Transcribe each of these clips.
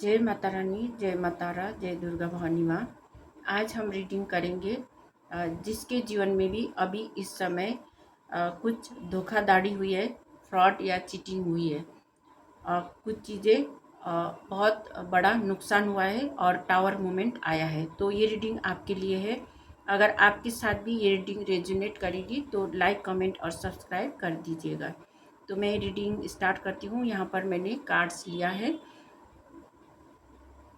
जय माता रानी, जय माता रा, जय दुर्गा भवानी माँ। आज हम रीडिंग करेंगे जिसके जीवन में भी अभी इस समय कुछ धोखाधड़ी हुई है, फ्रॉड या चीटिंग हुई है। कुछ चीज़ें बहुत बड़ा नुकसान हुआ है और टावर मूवमेंट आया है। तो ये रीडिंग आपके लिए है। अगर आपके साथ भी ये रीडिंग रेजोनेट करेगी तो लाइक, कमेंट और सब्सक्राइब कर दीजिएगा। तो मैं रीडिंग स्टार्ट करती हूँ। यहाँ पर मैंने कार्ड्स लिया है।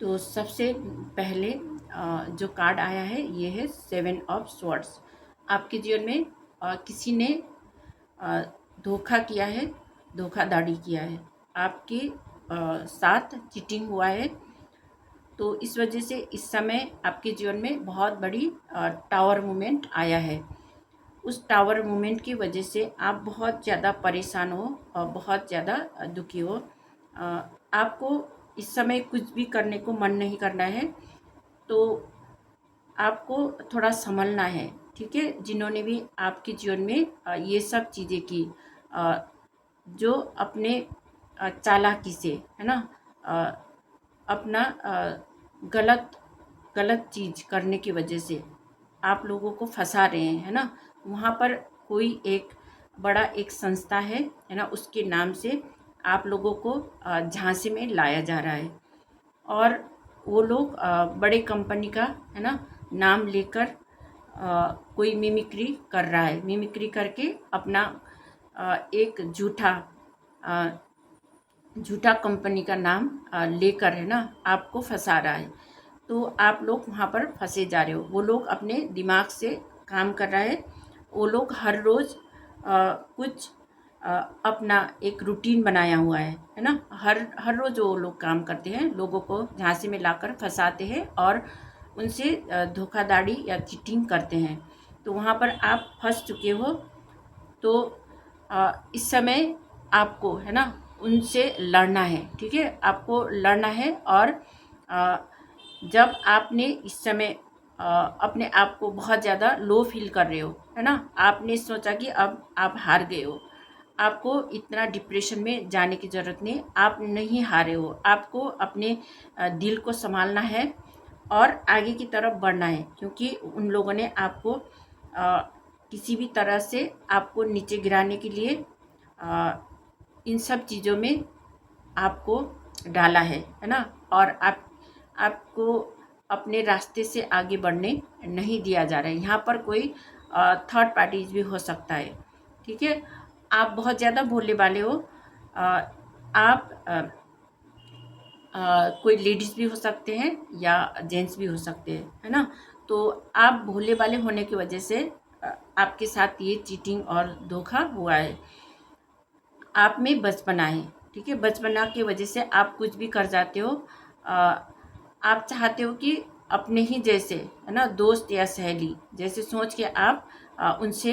तो सबसे पहले जो कार्ड आया है ये है 7 ऑफ स्वॉर्ड्स। आपके जीवन में किसी ने धोखा किया है, धोखाधड़ी किया है, आपके साथ चीटिंग हुआ है। तो इस वजह से इस समय आपके जीवन में बहुत बड़ी टावर मूवमेंट आया है। उस टावर मूवमेंट की वजह से आप बहुत ज़्यादा परेशान हो और बहुत ज़्यादा दुखी हो। आपको इस समय कुछ भी करने को मन नहीं करना है, तो आपको थोड़ा संभलना है, ठीक है। जिन्होंने भी आपके जीवन में ये सब चीज़ें की, जो अपने चालाकी से, है ना, अपना गलत गलत चीज़ करने की वजह से आप लोगों को फंसा रहे हैं, है ना। वहाँ पर कोई एक बड़ा एक संस्था है ना, उसके नाम से आप लोगों को झांसे में लाया जा रहा है। और वो लोग बड़े कंपनी का, है ना, नाम लेकर कोई मिमिक्री कर रहा है। मिमिक्री करके अपना एक झूठा कंपनी का नाम लेकर, है ना, आपको फंसा रहा है। तो आप लोग वहाँ पर फंसे जा रहे हो। वो लोग अपने दिमाग से काम कर रहा है। वो लोग हर रोज़ कुछ अपना एक रूटीन बनाया हुआ है ना। हर हर रोज़ वो लोग काम करते हैं, लोगों को झांसे में लाकर फंसाते हैं और उनसे धोखाधड़ी या चीटिंग करते हैं। तो वहाँ पर आप फंस चुके हो। तो इस समय आपको, है ना, उनसे लड़ना है, ठीक है। आपको लड़ना है। और जब आपने इस समय अपने आप को बहुत ज़्यादा लो फील कर रहे हो, है ना, आपने सोचा कि अब आप हार गए हो। आपको इतना डिप्रेशन में जाने की ज़रूरत नहीं, आप नहीं हारे हो। आपको अपने दिल को संभालना है और आगे की तरफ बढ़ना है, क्योंकि उन लोगों ने आपको किसी भी तरह से आपको नीचे गिराने के लिए इन सब चीज़ों में आपको डाला है ना। और आपको अपने रास्ते से आगे बढ़ने नहीं दिया जा रहा है। यहाँ पर कोई थर्ड पार्टीज भी हो सकता है, ठीक है। आप बहुत ज़्यादा भोले वाले हो। आप कोई लेडीज़ भी हो सकते हैं या जेंट्स भी हो सकते हैं, है ना। तो आप भोले वाले होने की वजह से आपके साथ ये चीटिंग और धोखा हुआ है। आप में बचपना है, ठीक है। बचपना की वजह से आप कुछ भी कर जाते हो। आप चाहते हो कि अपने ही जैसे, है ना, दोस्त या सहेली जैसे सोच के आप उनसे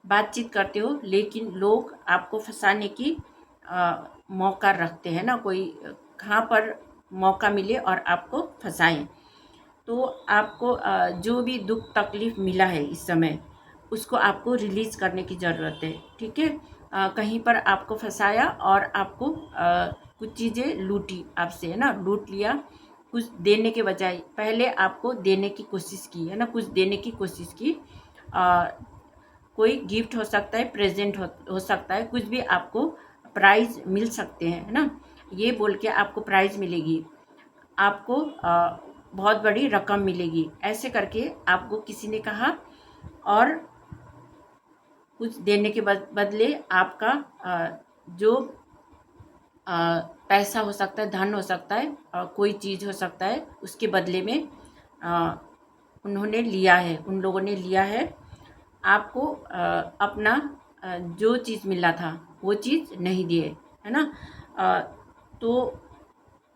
बातचीत करते हो, लेकिन लोग आपको फंसाने की मौका रखते हैं ना। कोई कहाँ पर मौका मिले और आपको फंसाएं। तो आपको जो भी दुख तकलीफ़ मिला है इस समय, उसको आपको रिलीज़ करने की ज़रूरत है, ठीक है। कहीं पर आपको फंसाया और आपको कुछ चीज़ें लूटी आपसे, है ना, लूट लिया। कुछ देने के बजाय पहले आपको देने की कोशिश की, है ना, कुछ देने की कोशिश की। कोई गिफ्ट हो सकता है, प्रेजेंट हो सकता है, कुछ भी आपको प्राइज़ मिल सकते हैं, है ना। ये बोल के आपको प्राइज़ मिलेगी, आपको बहुत बड़ी रकम मिलेगी, ऐसे करके आपको किसी ने कहा। और कुछ देने के बदले आपका जो पैसा हो सकता है, धन हो सकता है, कोई चीज़ हो सकता है, उसके बदले में उन्होंने लिया है, उन लोगों ने लिया है। आपको अपना जो चीज़ मिला था वो चीज़ नहीं दिए, है ना। तो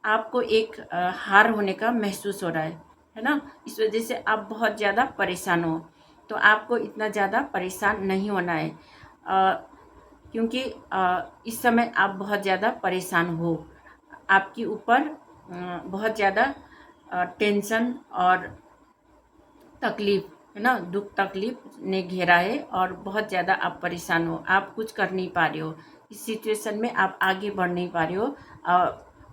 आपको एक हार होने का महसूस हो रहा है ना। इस वजह से आप बहुत ज़्यादा परेशान हो। तो आपको इतना ज़्यादा परेशान नहीं होना है, क्योंकि इस समय आप बहुत ज़्यादा परेशान हो। आपके ऊपर बहुत ज़्यादा टेंशन और तकलीफ़, है ना, दुख तकलीफ़ ने घेरा है और बहुत ज़्यादा आप परेशान हो। आप कुछ कर नहीं पा रहे हो, इस सिचुएशन में आप आगे बढ़ नहीं पा रहे हो।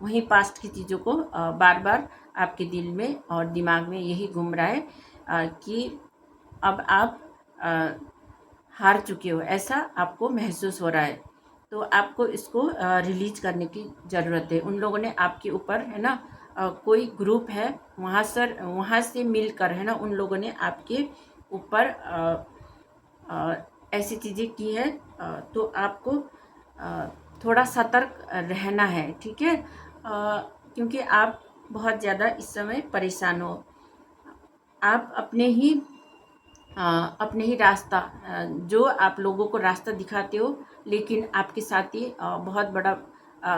वहीं पास्ट की चीज़ों को बार बार आपके दिल में और दिमाग में यही घूम रहा है कि अब आप हार चुके हो, ऐसा आपको महसूस हो रहा है। तो आपको इसको रिलीज करने की ज़रूरत है। उन लोगों ने आपके ऊपर, है ना, कोई ग्रुप है वहाँ से मिलकर, है ना, उन लोगों ने आपके ऊपर ऐसी चीज़ें की है। तो आपको थोड़ा सतर्क रहना है, ठीक है, क्योंकि आप बहुत ज़्यादा इस समय परेशान हो। आप अपने ही रास्ता, जो आप लोगों को रास्ता दिखाते हो, लेकिन आपके साथ ही बहुत बड़ा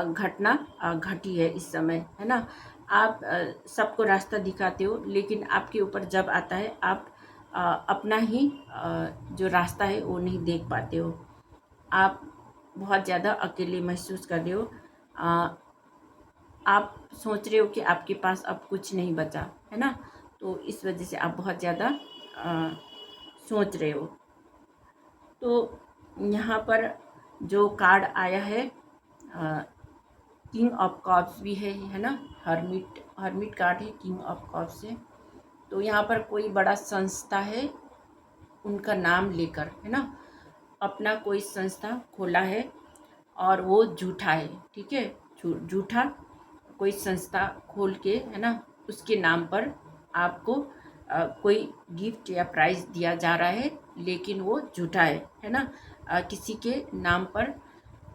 घटना घटी है इस समय, है ना। आप सबको रास्ता दिखाते हो, लेकिन आपके ऊपर जब आता है आप अपना ही जो रास्ता है वो नहीं देख पाते हो। आप बहुत ज़्यादा अकेले महसूस कर रहे हो। आप सोच रहे हो कि आपके पास अब कुछ नहीं बचा, है ना। तो इस वजह से आप बहुत ज़्यादा सोच रहे हो। तो यहाँ पर जो कार्ड आया है, किंग ऑफ कप्स भी है ना, हर्मिट कार्ड है किंग ऑफ कप्स से। तो यहाँ पर कोई बड़ा संस्था है, उनका नाम लेकर, है ना, अपना कोई संस्था खोला है और वो झूठा है, ठीक है। झूठा कोई संस्था खोल के, है ना, उसके नाम पर आपको कोई गिफ्ट या प्राइज़ दिया जा रहा है, लेकिन वो झूठा है ना। किसी के नाम पर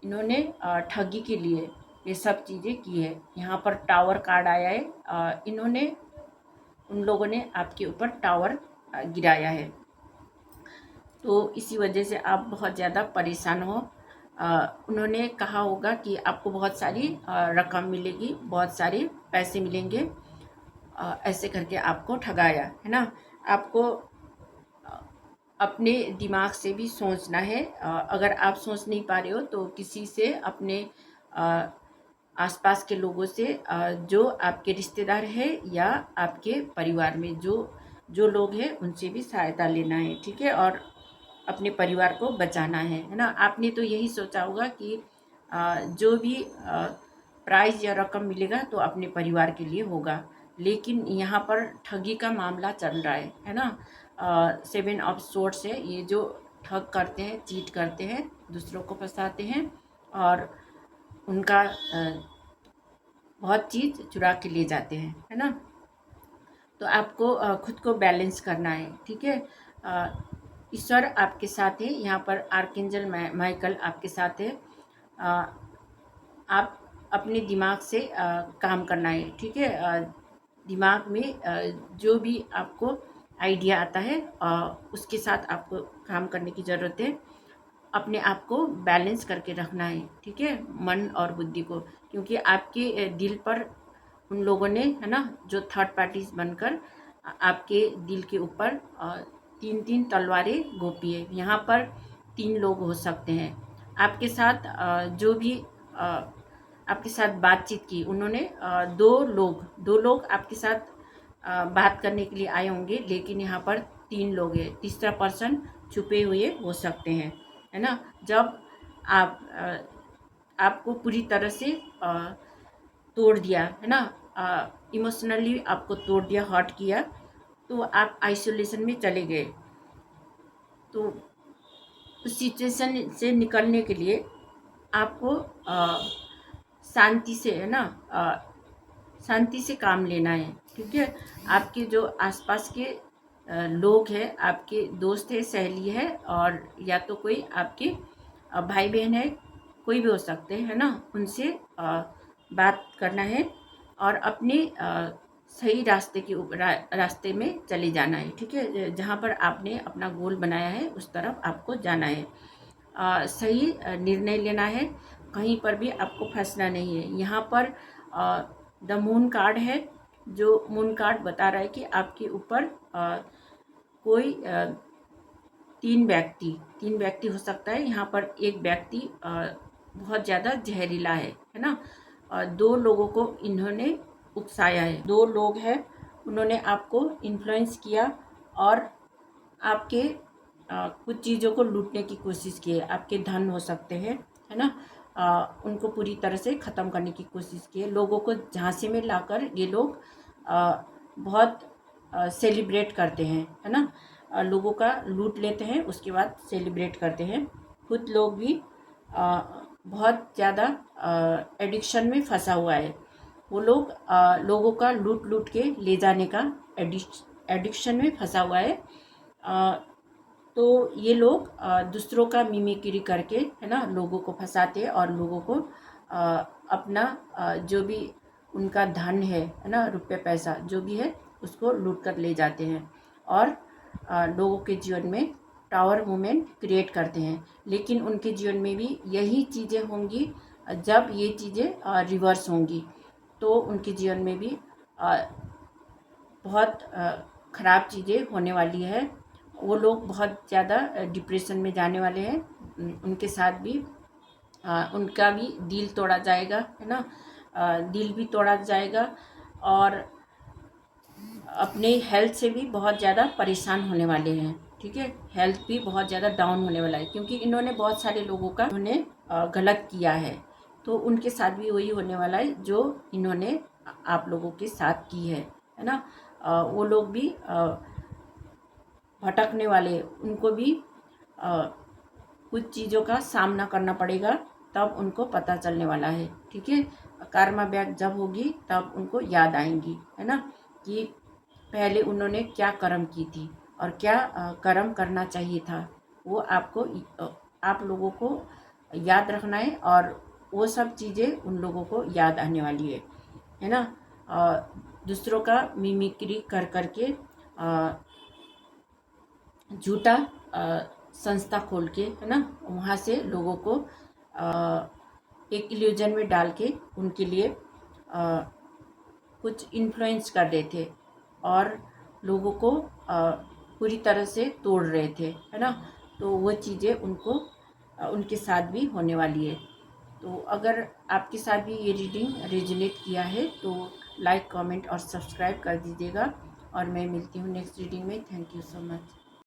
इन्होंने ठगी के लिए ये सब चीज़ें की है। यहाँ पर टावर कार्ड आया है, उन लोगों ने आपके ऊपर टावर गिराया है। तो इसी वजह से आप बहुत ज़्यादा परेशान हो। उन्होंने कहा होगा कि आपको बहुत सारी रकम मिलेगी, बहुत सारे पैसे मिलेंगे, ऐसे करके आपको ठगाया, है ना। आपको अपने दिमाग से भी सोचना है। अगर आप सोच नहीं पा रहे हो तो किसी से, अपने आसपास के लोगों से, जो आपके रिश्तेदार है या आपके परिवार में जो जो लोग हैं, उनसे भी सहायता लेना है, ठीक है, और अपने परिवार को बचाना है ना। आपने तो यही सोचा होगा कि जो भी प्राइज़ या रकम मिलेगा तो अपने परिवार के लिए होगा, लेकिन यहाँ पर ठगी का मामला चल रहा है ना। 7 ऑफ सोर्ड्स है, ये जो ठग करते हैं, चीट करते हैं, दूसरों को फंसाते हैं और उनका बहुत चीज़ चुरा के ले जाते हैं, है ना। तो आपको खुद को बैलेंस करना है, ठीक है। ईश्वर आपके साथ है, यहाँ पर आर्कएंजल माइकल आपके साथ है। आप अपने दिमाग से काम करना है, ठीक है। दिमाग में जो भी आपको आइडिया आता है उसके साथ आपको काम करने की ज़रूरत है। अपने आप को बैलेंस करके रखना है, ठीक है, मन और बुद्धि को, क्योंकि आपके दिल पर उन लोगों ने, है ना, जो थर्ड पार्टीज बनकर आपके दिल के ऊपर 3-3 तलवारें घोंपी है। यहाँ पर 3 लोग हो सकते हैं आपके साथ, जो भी आपके साथ बातचीत की उन्होंने। 2 लोग आपके साथ बात करने के लिए आए होंगे, लेकिन यहाँ पर 3 लोग हैं। तीसरा पर्सन छुपे हुए हो सकते हैं, है ना। जब आप आपको पूरी तरह से तोड़ दिया, है ना, इमोशनली आपको तोड़ दिया, हर्ट किया, तो आप आइसोलेशन में चले गए। तो उस सिचुएशन से निकलने के लिए आपको शांति से, है ना, शांति से काम लेना है, ठीक है। आपके जो आसपास के लोग हैं, आपके दोस्त है, सहेली है, और या तो कोई आपके भाई बहन है, कोई भी हो सकते हैं, है ना, उनसे बात करना है और अपने सही रास्ते के ऊपर रास्ते में चले जाना है, ठीक है। जहाँ पर आपने अपना गोल बनाया है उस तरफ आपको जाना है। सही निर्णय लेना है, कहीं पर भी आपको फंसना नहीं है। यहाँ पर द मून कार्ड है, जो मून कार्ड बता रहा है कि आपके ऊपर कोई 3 व्यक्ति हो सकता है। यहाँ पर एक व्यक्ति बहुत ज़्यादा जहरीला है ना। 2 लोगों को इन्होंने उकसाया है, 2 लोग हैं, उन्होंने आपको इन्फ्लुएंस किया और आपके कुछ चीज़ों को लूटने की कोशिश की है। आपके धन हो सकते हैं, है ना, उनको पूरी तरह से ख़त्म करने की कोशिश की है। लोगों को झांसे में लाकर ये लोग बहुत सेलिब्रेट करते हैं, है ना। लोगों का लूट लेते हैं, उसके बाद सेलिब्रेट करते हैं। खुद लोग भी बहुत ज़्यादा एडिक्शन में फंसा हुआ है। वो लोग लोगों का लूट लूट के ले जाने का एडिक्शन में फंसा हुआ है। तो ये लोग दूसरों का मिमिक्री करके, है ना, लोगों को फंसाते हैं और लोगों को अपना जो भी उनका धन है ना, रुपये पैसा जो भी है उसको लूट कर ले जाते हैं और लोगों के जीवन में टावर मोमेंट क्रिएट करते हैं। लेकिन उनके जीवन में भी यही चीज़ें होंगी। जब ये चीज़ें रिवर्स होंगी तो उनके जीवन में भी बहुत ख़राब चीज़ें होने वाली है। वो लोग बहुत ज़्यादा डिप्रेशन में जाने वाले हैं। उनके साथ भी उनका भी दिल तोड़ा जाएगा, है ना। दिल भी तोड़ा जाएगा और अपने हेल्थ से भी बहुत ज़्यादा परेशान होने वाले हैं। ठीक है, हेल्थ भी बहुत ज़्यादा डाउन होने वाला है क्योंकि इन्होंने बहुत सारे लोगों का इन्होंने गलत किया है। तो उनके साथ भी वही होने वाला है जो इन्होंने आप लोगों के साथ की है ना। वो लोग भी भटकने वाले, उनको भी कुछ चीज़ों का सामना करना पड़ेगा, तब उनको पता चलने वाला है। ठीक है, कर्मा बैक जब होगी तब उनको याद आएंगी, है ना, कि पहले उन्होंने क्या कर्म की थी और क्या कर्म करना चाहिए था। वो आपको आप लोगों को याद रखना है और वो सब चीज़ें उन लोगों को याद आने वाली है ना। दूसरों का मिमिक्री कर करके झूठा संस्था खोल के, है ना, वहाँ से लोगों को एक इल्यूजन में डाल के उनके लिए कुछ इन्फ्लुएंस कर रहे थे और लोगों को पूरी तरह से तोड़ रहे थे, है ना। तो वो चीज़ें उनको उनके साथ भी होने वाली है। तो अगर आपके साथ भी ये रीडिंग रेजोनेट किया है तो लाइक, कमेंट और सब्सक्राइब कर दीजिएगा और मैं मिलती हूँ नेक्स्ट रीडिंग में। Thank you so much.